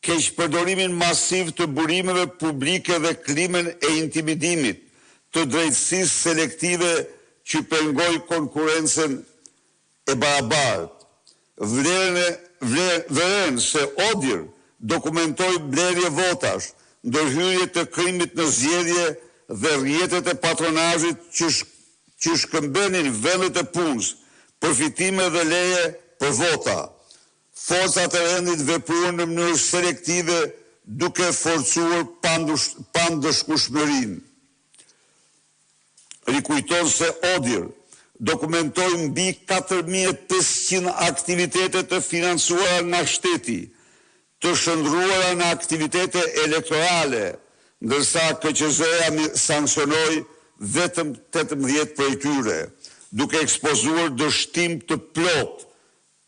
keqpërdorimin masiv të burimeve publike dhe klimën e intimidimit, të drejtësisë selektive që pengoj konkurencen e barabartë. Veren se ODIR dokumentoi blerje votash, ndërhyrje të krimit në zgjedhje dhe rrjetet e patronazhit që shkëmbenin vendet e punës, përfitime dhe leje për vota. Forcat e rendit vepruan në mënyrë selektive duke forcuar pandëshkueshmërinë. Rikujton se ODIR dokumentoi mbi 4.500 aktivitete të financuara nga shteti, të shndruara në aktivitete elektorale, ndërsa KQZ-ja sanksionoi vetëm 18 prej tyre, duke ekspozuar dështim të plot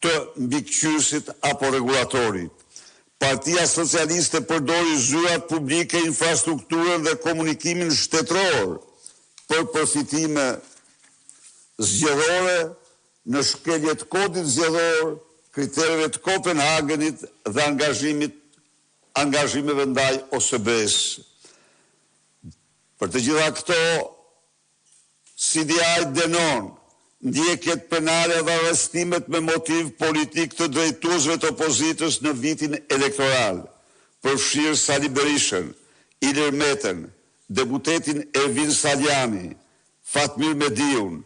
të mbikëqyrësit apo regulatorit. Partia Socialiste përdori zyrat publike, infrastrukturën dhe komunikimin shtetëror për përfitime zgjedhore në shkeljet kodit zgjedhor, kriterëve të Kopenhagenit dhe angazhimeve ndaj OSBE-s. Për të gjitha këto, CDI dënon ndjekjet penale dhe arrestimet me motiv politik të drejtuesve të opozitës në vitin elektoral, përfshirë Sali Berishën, Ilir Metën, deputetin Ervin Saljani, Fatmir Mediun,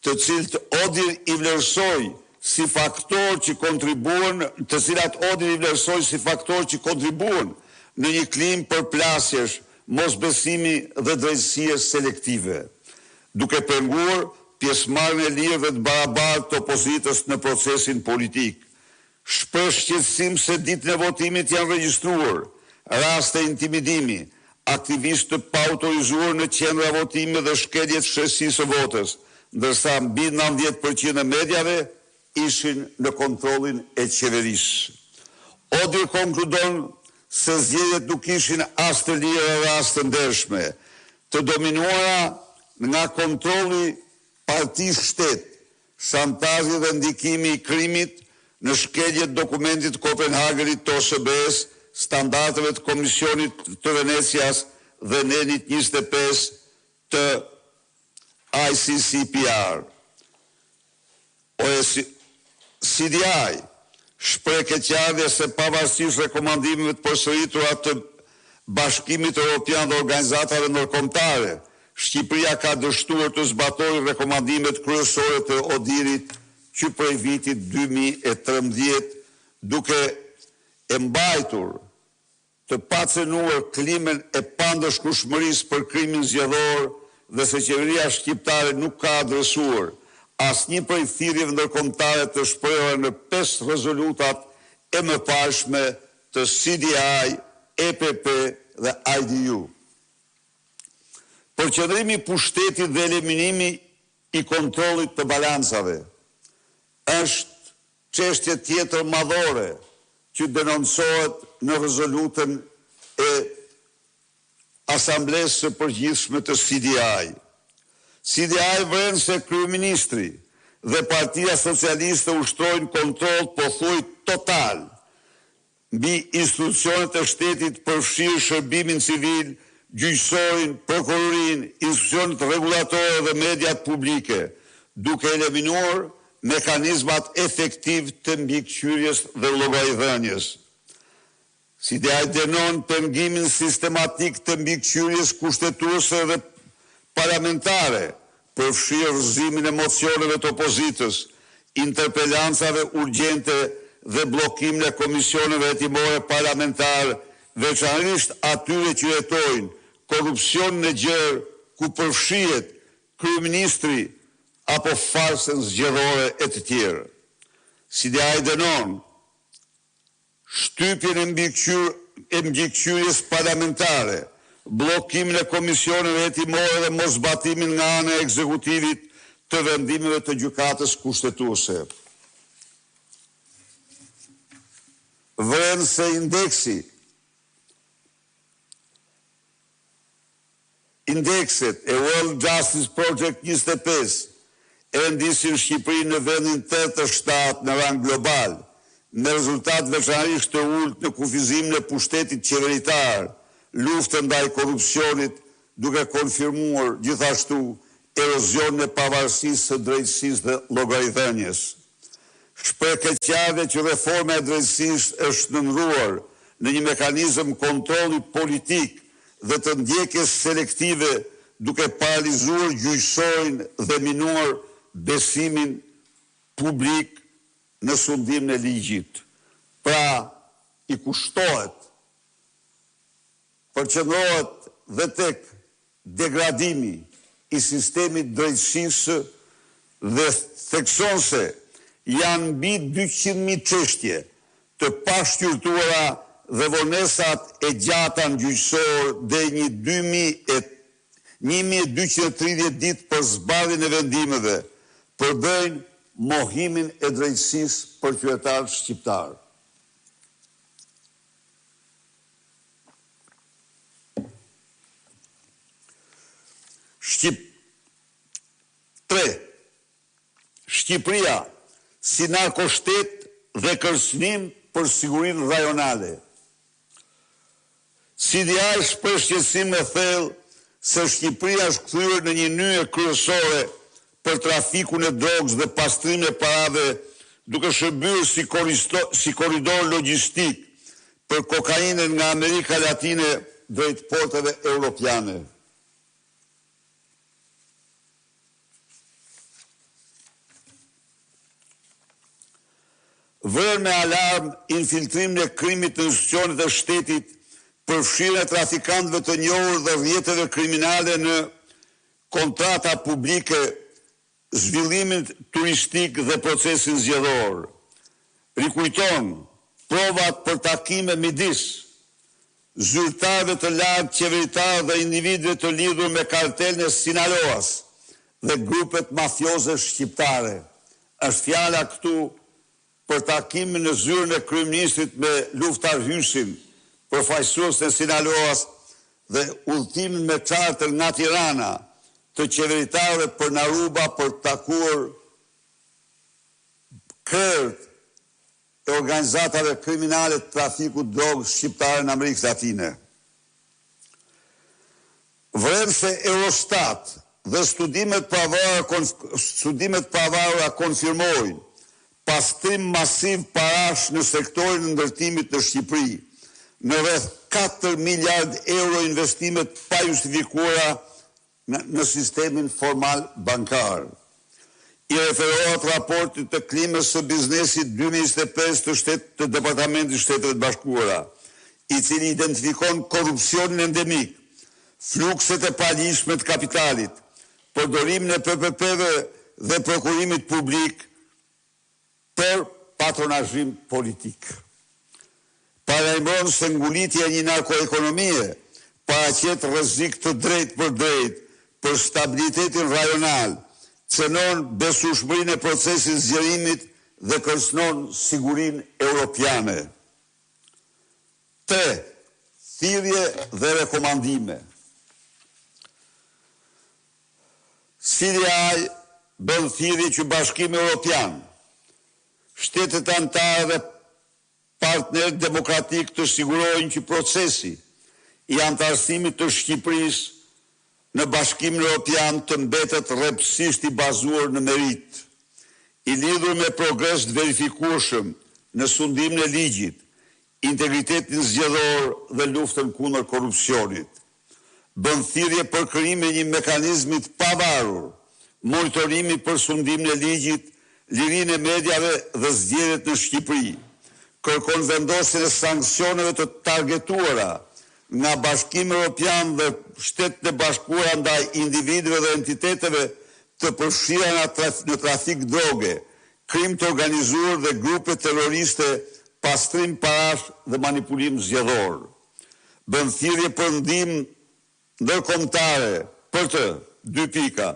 të cilët ODIR i vlerësoi si faktor që kontribuan, të cilat ODIR i vlerësoi si faktor që kontribuan në një klim përplasjesh, mosbesimi dhe drejtësie selektive, duke penguar pjesëmarrjen e lirë dhe të barabartë të opozitës në procesin politik. Shpreh shqetësim se ditën e votimit janë regjistruar raste intimidimi, aktivistë të paautorizuar në qendra votime dhe shkeljet shtresisë së votës, ndërsa mbi 90% e medjave ishin në kontrollin e qeverisë. ODIR konkludon se zgjedhjet nuk ishin as të lira dhe as të ndershme, të dominuara nga kontrolli parti shtet, shantazhi dhe ndikimi i krimit në shkeljet dokumentit Kopenhagenit të OSBE-s, standardeve të Komisionit të Venecias dhe nenit 25 të ICCPR. CDI shpreh keqardhje se pavarësisht rekomandimeve të përsëritura të Bashkimit Evropian dhe organizatave ndërkombëtare, Shqipëria ka dështuar të zbatojë rekomandimet kryesore të ODIR-it që prej vitit 2013, duke e mbajtur të pacënuar klimën e pandëshkueshmërisë për krimin zgjedhor dhe se qeveria shqiptare nuk ka adresuar asnjë prej thirrjeve ndërkombëtare të shprehura në 5 rezolutat e mëparshme të CDI, EPP dhe IDU. Përqendrimi i pushtetit dhe eliminimi i kontrollit të balancave është çështje tjetër madhore që denoncohet në rezolutën e Asamblesë së Përgjithshme të CDI. CDI vren se kryeministri dhe Partia Socialiste ushtrojnë kontroll pothuaj total mbi institucionet e shtetit, përfshirë shërbimin civil, gjyqësorin, prokurorinë, institucionet rregullatore dhe mediat publike, duke eliminuar mekanizmat efektiv të mbikëqyrjes dhe llogaridhënies. CDI dënon pengimin sistematik të mbikëqyrjes kushtetuese dhe parlamentare, përfshirë rrëzimin e mocioneve të opozitës, interpelancave urgjente dhe bllokimin e komisioneve hetimore parlamentare, veçanërisht atyre që jetojnë korrupsion në gjerë ku përfshihet kryeministri apo farsën zgjedhore e të tjerë. CDI dënon shtypjen e mbikëqyrjes parlamentare, bllokimin e komisioneve hetimore dhe mosbatimin nga ana e ekzekutivit të vendimeve të gjykatës kushtetuese. Vren se indekset e World Justice Project 25 e ndisin Shqipërinë në vendin 87 në rang global, me rezultat veçanërisht të ulët në kufizimin e pushtetit qeveritar, luftën ndaj korrupsionit, duke konfirmuar gjithashtu erozionin e pavarësisë së drejtësisë dhe llogaridhënies. Shpreh keqardhje që reforma e drejtësisë është nënruar në një mekanizëm kontrolli politik dhe të ndjekjes selektive, duke paralizuar gjyqësorin dhe minuar besimin publik në sundimin e ligjit. Pra, i kushtohet, përqendrohet dhe tek degradimi i sistemit drejtësisë dhe thekson se janë mbi 200.000 çështje të pashqyrtuara dhe vonesat e gjata në gjyqësor dhe 1230 ditë për zbardhjen e vendimeve përbëjnë mohimin e drejtësisë për qytetarët shqiptar. Shqipëria si narkoshtet dhe kërcënim për sigurinë rajonale. CDI shpreh shqetësim me thellë se Shqipëria është kthyer në një nyje kryesore për trafikun e drogës dhe pastrimin e parave, duke shërbyer si korridor logjistik për kokainën nga Amerika Latine drejt porteve europiane. Vërë me alarm infiltrimin e krimit në institucionet e shtetit, përfshirjen e trafikantëve të njohur dhe rrjeteve kriminale në kontrata publike, zhvillimin turistik dhe procesin zgjedhor. Rikujton provat për takime midis zyrtarëve të lartë qeveritarë dhe individëve të lidhur me kartelin e Sinaloas dhe grupet mafioze shqiptare. Është fjala këtu për takimin në zyrën e kryeministrit me Luftar Hysin, përfaqësues në Sinaloas, dhe udhëtimin me charter nga Tirana të qeveritarëve për Naruba për të takuar krerët e organizatave kriminale të trafikut drogës shqiptare në Amerikën Latine. Vrem se Eurostat dhe studimet pavarura konfirmojnë pastrim masiv parash në sektorin e ndërtimit në Shqipëri, në rreth 4 miliard euro investimet pa justifikuara në sistemin formal bankar. I referohet raportit të klimës së biznesit 2025 të Departamentit Shteteve të Bashkuara, i cili identifikon korrupsionin endemik, flukset e paligjshme të kapitalit, përdorimin e PPP-ve dhe prokurimit publik për patronazhim politik. Parajmëron se ngulitja e një narkoekonomie paraqet rrezik të drejtë për drejtë për stabilitetin rajonal, cënon besueshmërinë e procesit zgjerimit dhe kërcënon sigurinë europiane. 3. Thirrje dhe rekomandime. CDI bën thirrje që Bashkimi Evropian, shtetet anëtare dhe partnerët demokratik të sigurojnë që procesi i antarësimit të Shqipërisë në Bashkimin Evropian të mbetet rreptësisht i bazuar në merit, i lidhur me progres të verifikueshëm në sundimin e ligjit, integritetin zgjedhor dhe luftën kundër korrupsionit. Bën thirrje për krijimin e një mekanizmi të pavarur, monitorimi për sundimin e ligjit, lirinë e mediave dhe zgjedhjet në Shqipëri. Kërkon vendosjen e sanksioneve të targetuara nga Bashkimi Evropian dhe Shtetet e Bashkuara ndaj individëve dhe entiteteve të përfshira në trafik droge, krim të organizuar dhe grupe terroriste, pastrim parash dhe manipulim zgjedhor. Bën thirrje për ndihmë ndërkombëtare për të 2 pika,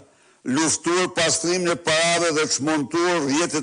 luftuar pastrimin e parave dhe çmontuar rrjetet